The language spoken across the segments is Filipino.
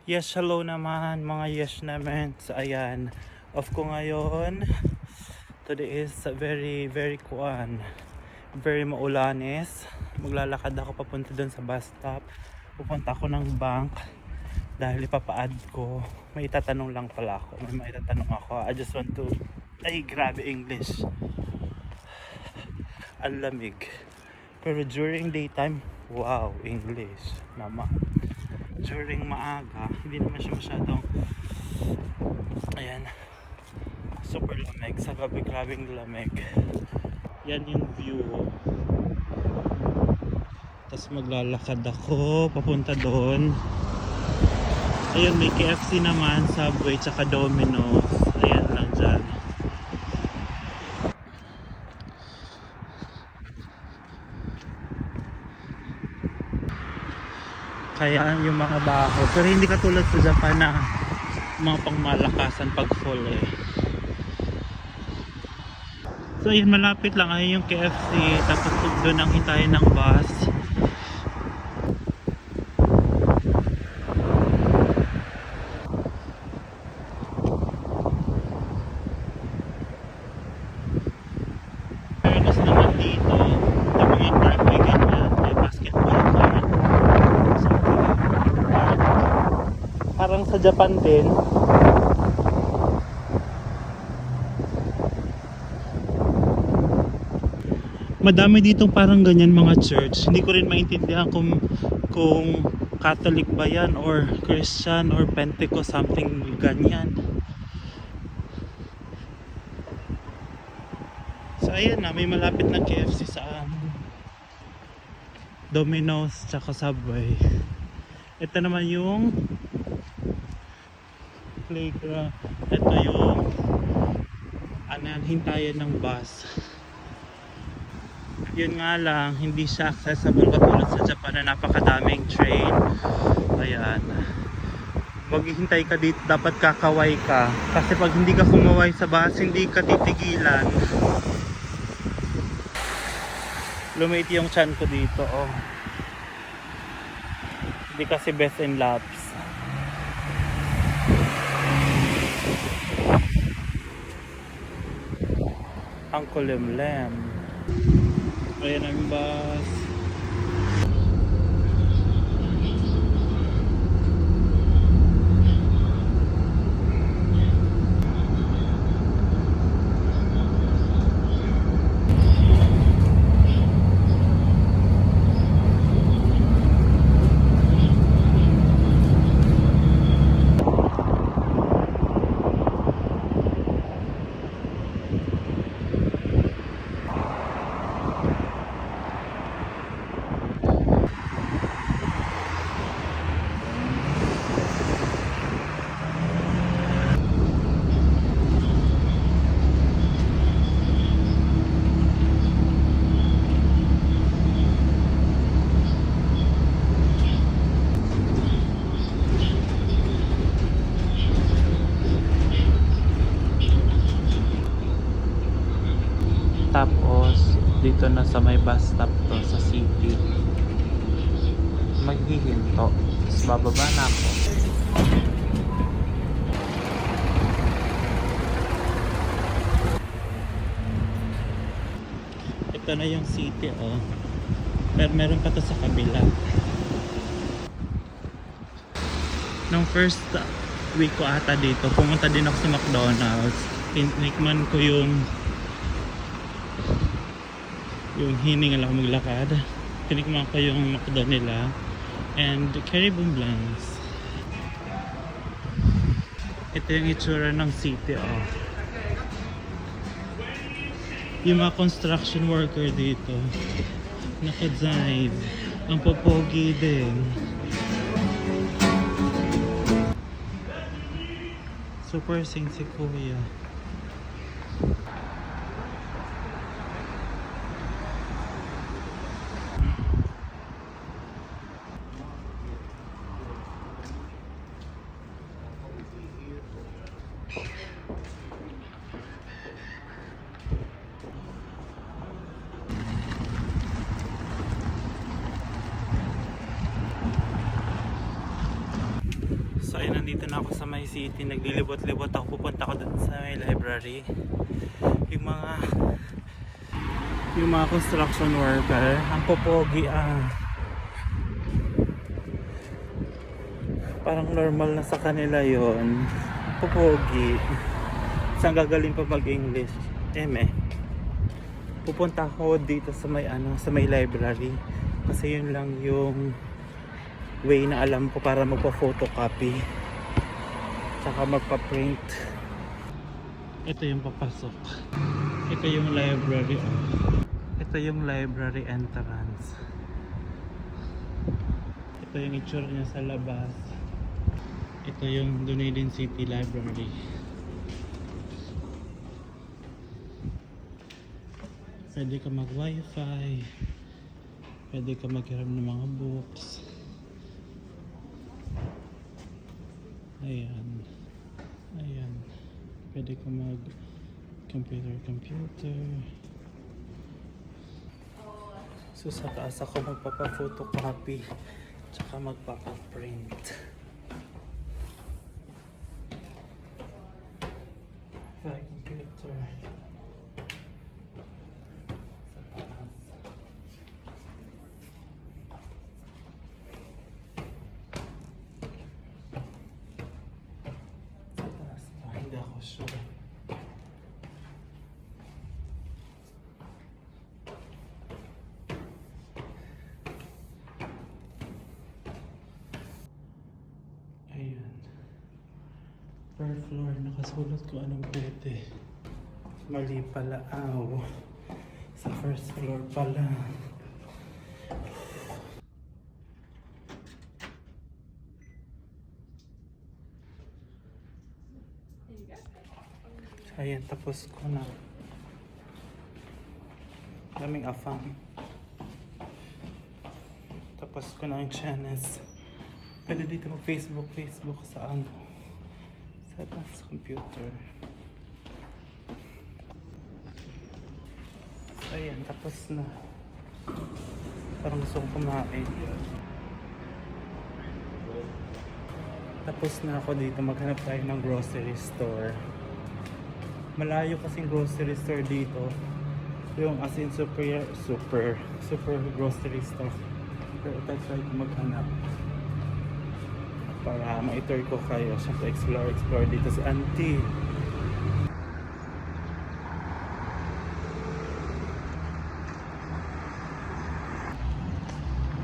Yes, hello naman mga yes naman. So ayan, off ko ngayon. Today is very very maulanis. Maglalakad ako papunta dun sa bus stop. Pupunta ako ng bank dahil ipapaad ko. May itatanong lang pala ako. May itatanong ako. I just want to... Ay, grabe English. Ang lamig. Pero during daytime, wow, English naman. During maaga, hindi naman siya masyadong, ayan, super lamig. Sa gabi, grabing lamig. Yan yung view. Tapos maglalakad ako papunta doon. Ayun, may KFC naman, Subway, tsaka Domino's. Ayan lang dyan. Kaya yung mga bahay, pero hindi katulad sa Japan na mga pangmalakasan pag full eh. So ayun, malapit lang ay yung KFC, tapos doon ang hintayin ng bus. Fairness naman dito, yung mga park may ganyan, may basketball court. So, parang sa Japan din. Madami ditong parang ganyan mga church. Hindi ko rin maintindihan kung Catholic ba yan or Christian or Pentecost, something ganyan. So ayan na, may malapit na KFC sa Domino's tsaka Subway. Ito naman yung playground. Ito yung hintayan ng bus. Yun nga lang, hindi siya accessible katulad sa Japan na napakadaming train. Ayan, maghihintay ka dito, dapat kakaway ka kasi pag hindi ka kumaway sa bus, hindi ka titigilan. Lumit yung chan ko dito, oh. Hindi kasi best in laps. Ang kulimlem. Ayan ang bus. Tapos dito na sa may bus stop to sa city, maghihinto, tapos bababa na ako. Ito na yung city, oh. Pero meron pa to sa kabila. Nung first week ko ata dito, pumunta din ako sa McDonald's. Tinikman ko yung hiningal ako maglakad. Tinikman ko yung McDo nila and Caribou Blancs. Ito yung itsura ng city, oh. Yung mga construction worker dito naka-drive. Ang popogi din. Super sing si Kuya. ay nandito na ako sa my city. Naglilibot-libot ako. Pupunta ako dun sa may library. Yung mga construction worker, ang popogi parang normal na sa kanila yon. Popogi. Saan gagaling pa mag-English? Pupunta ako dito sa may library kasi yun lang yung way na alam ko para magpa-photocopy tsaka magpa-print. Ito yung papasok. Ito yung library. Ito yung library entrance. Ito yung itsura niya sa labas. Ito yung Dunedin City Library. Pwede ka mag-wifi. Pwede ka maghiram ng mga books. Ayan. Pwede ka mag-computer. So sa taas ako magpapa-photocopy tsaka magpapa-print. Computer. Hindi ako sure. Ayan. Per floor, nakasulat ko anong pwede. Mali pala. Sa first floor pala. Ayan, tapos ko na. Daming afang. Tapos ko na ang channels. Pwede dito mag-Facebook sa sa taas computer. So, ayan, tapos na. Parang gusto kong kumain. Tapos na ako dito. Maghanap tayo ng grocery store. Malayo kasing grocery store dito. Yung as in super grocery store. Pero try ko maghanap para ma-tour ko kayo. Siyempre explore dito si Auntie.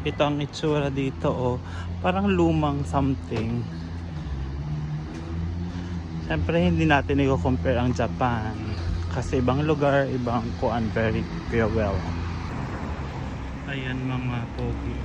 Ito ang itsura dito parang lumang something. Siyempre hindi natin i-compare ang Japan kasi ibang lugar, ibang kuan, very well. Ayan mga pogi.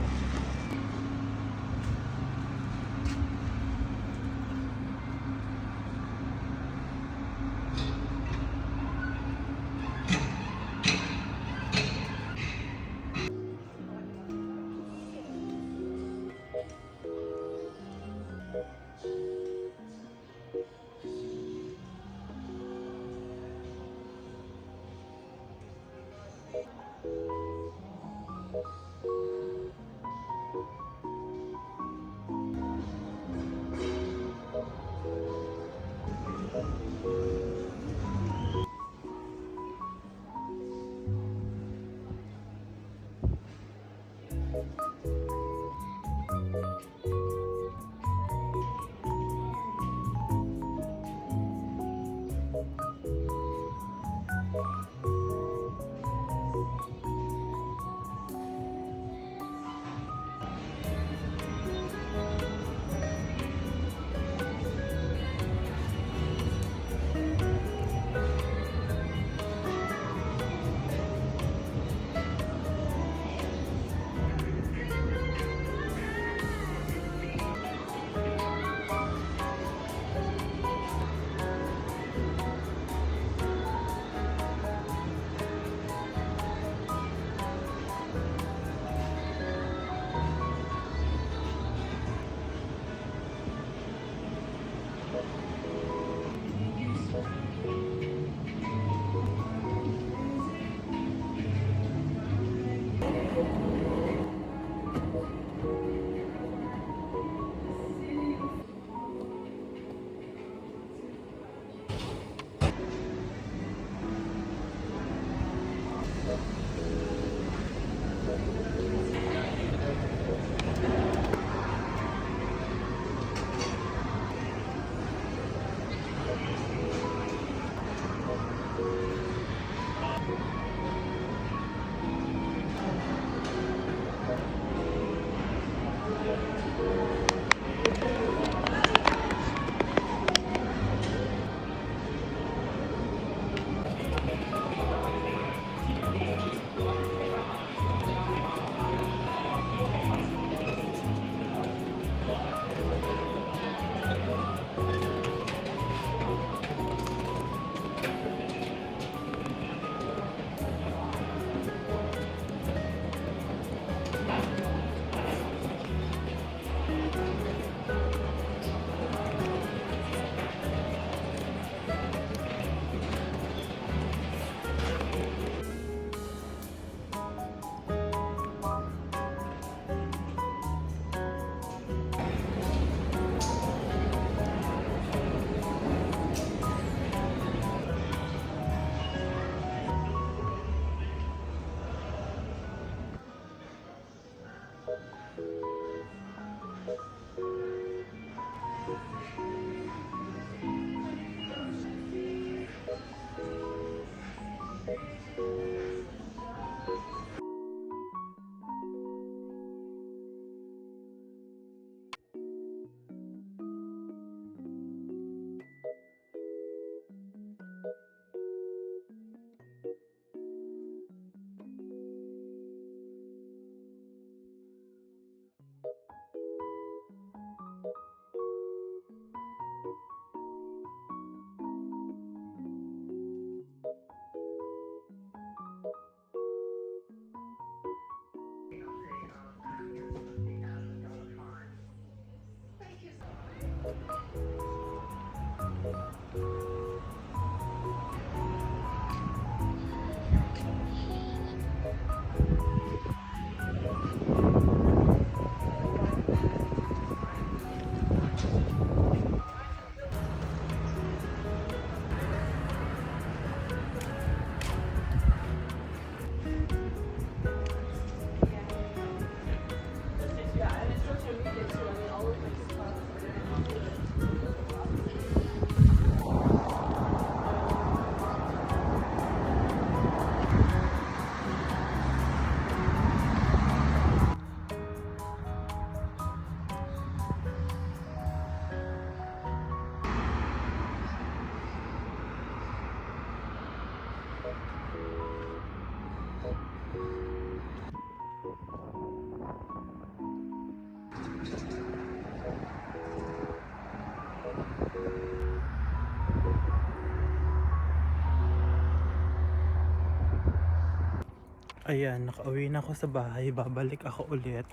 Ayan, nakauwi na ako sa bahay. Babalik ako ulit.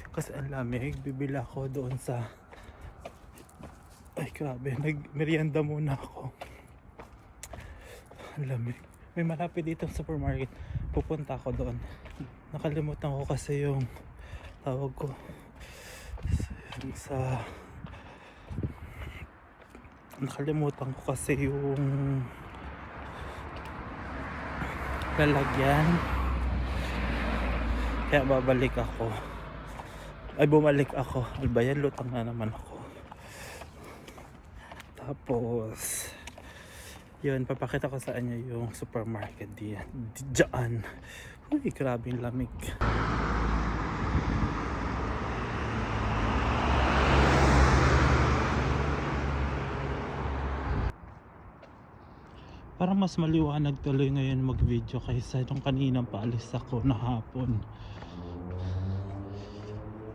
Kasi ang lamig. Bibili ako doon sa... Ay, grabe. Nagmerienda muna ako. Ang lamig. May malapit dito sa supermarket. Pupunta ako doon. Nakalimutan ko kasi yung tawag ko sa... Nakalimutan ko kasi yung lalagyan. Kaya babalik ako. Ay, bumalik ako. Albayan, lutang na naman ako. Tapos, yun, papakita ko sa inyo yung supermarket diyan. Uy, grabe yung lamig. Parang mas maliwanag tuloy ngayon mag-video kaysa nung kaninang paalis ako na hapon.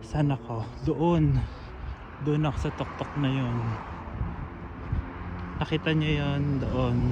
Saan ako? Doon ako sa tuktok na yun. Nakita niyo yun doon.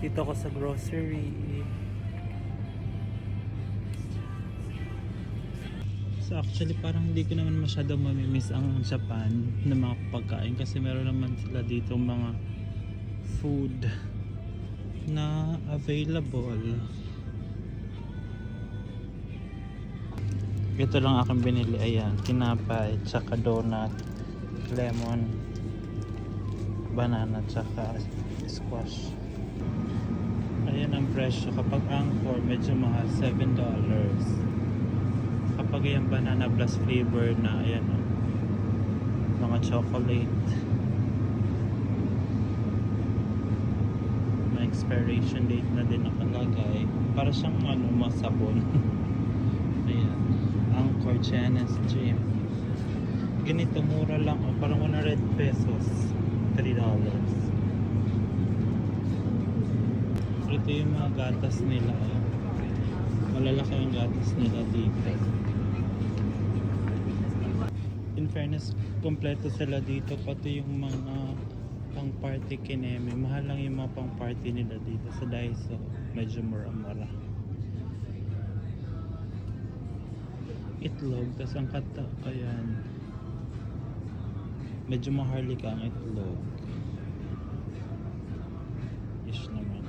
Dito ako sa grocery. So actually parang hindi ko naman masyadong mamimiss ang Japan na mga pagkain kasi meron naman sila dito mga food na available. Ito lang aking binili, ayan, tinapay, tsaka donut, lemon, banana, tsaka squash. Ayan ang presyo. Kapag Angkor medyo mahal, $7. Kapag yung banana plus flavor na, ayan o, mga chocolate, may expiration date na din nakalagay, para siyang ano, masabon. Ayan, Angkor Chinese Gym. Ganito mura lang o, parang 100 pesos, $3. Ito yung mga gatas nila, malalaki yung gatas nila dito. In fairness, kompleto sila dito, pati yung mga pang party kineme. Mahal lang yung mga pang party nila dito sa Daiso, medyo mura-mura. Itlog, tas ang kata, ayan, medyo maharlika ang itlog. Ish naman.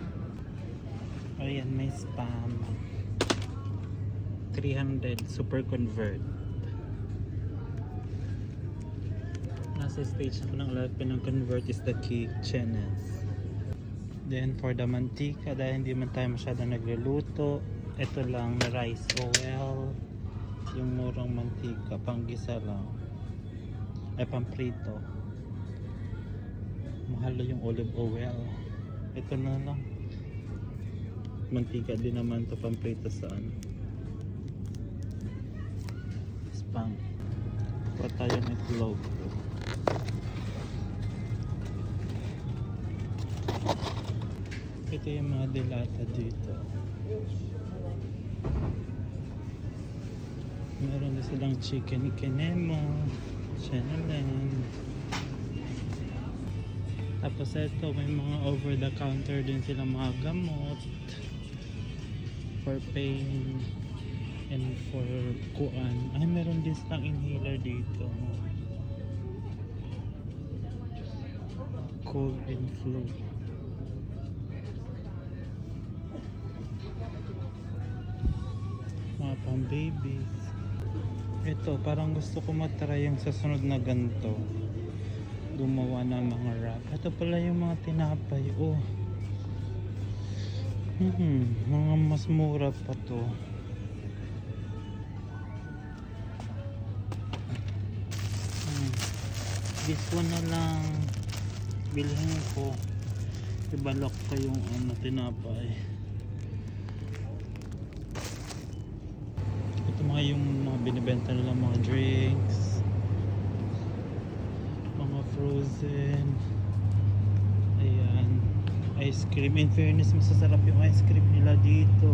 Ayan, may spam. 300 super convert. Nasa stage ako ng life ng convert is the key chenes. Then for the mantika, dahil hindi man tayo masyadong nagluluto, ito lang na rice oil, yung murang mantika, panggisa lang, ay pamprito. Mahal yung olive oil. Ito na lang, mantika din naman to, pamprito saan spam. Kuha tayo ng itlog. Ito yung mga delata dito. Meron na silang chicken kinemo, chanelen. Tapos ito, may mga over the counter din silang mga gamot for pain and for kuan. Ay, meron din silang inhaler dito. Cold and flu. Mga pang babies. Ito, parang gusto ko matry yung sa sunod na ganito. Gumawa ng mga wrap. Ito pala yung mga tinapay. Oh. Mga mas mura pa to. This one na lang bilhin ko. Ibalok ko yung ano, tinapay. Ito mga yung mga binibenta nila, mga drinks, mga frozen. Ayan, ice cream. In fairness, masasarap yung ice cream nila dito.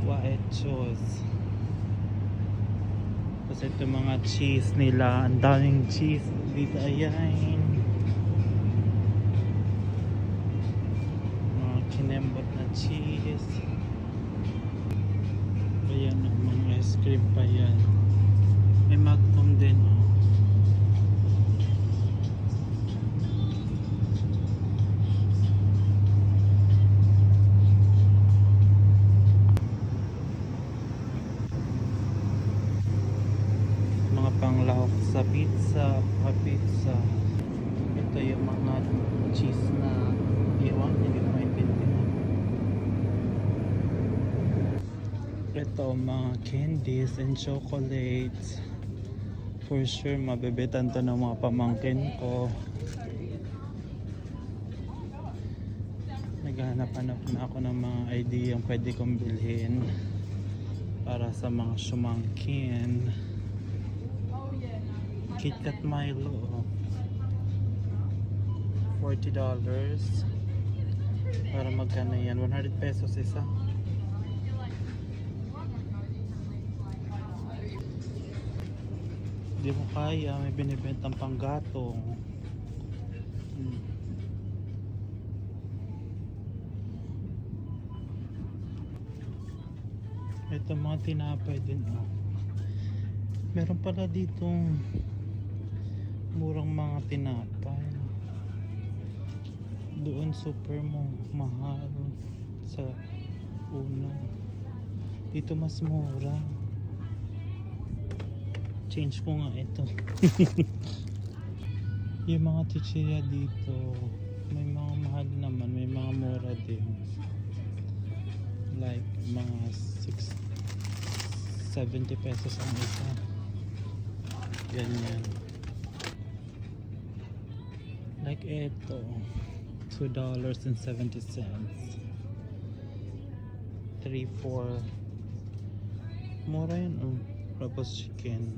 Waechos. Tapos ito mga cheese nila, ang daming cheese dito. Ayan, mga kinembot na cheese. Ayan, mga ice cream pa yan. May Magnum din, oh. Mga panglahok sa pizza, pizza. Ito yung mga cheese na iwan, hindi ko maintindihan. Ito mga candies and chocolates. For sure mabebetan to ng mga pamangkin ko. Naghahanap-hanap na ako ng mga idea yung pwede kong bilhin para sa mga sumangkin. KitKat Milo, $40. Para magkano yan? 100 pesos isa. Hindi mo kaya, may binibentang panggatong. Ito mga tinapay din, oh. Meron pala ditong murang mga tinapay. Doon super mahal sa una. Dito mas mura. Change ko nga ito. Yung mga chichirya dito, may mga mahal naman, may mga mura din. Like mga 70 pesos ang isa. Ganyan. Like ito, $2.70. 3-4. Mura yun, oh. Tapos chicken.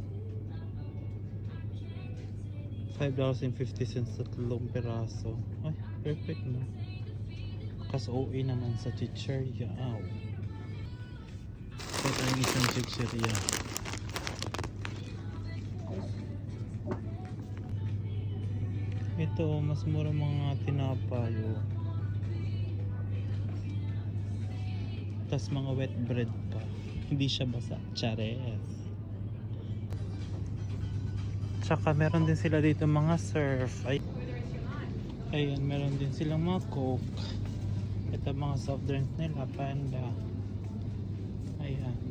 $5.50 tatlong peraso. Ay, perfect no. Kas OA naman sa chichirya. Aw. Ito ang isang chichirya. Ito, mas mura mga tinapay. Oh. Tas mga wet bread pa. Hindi siya basa. Chares. Tsaka meron din sila dito mga surf. Ayan, meron din silang mga coke. Ito mga soft drink nila, Panda. Ayan.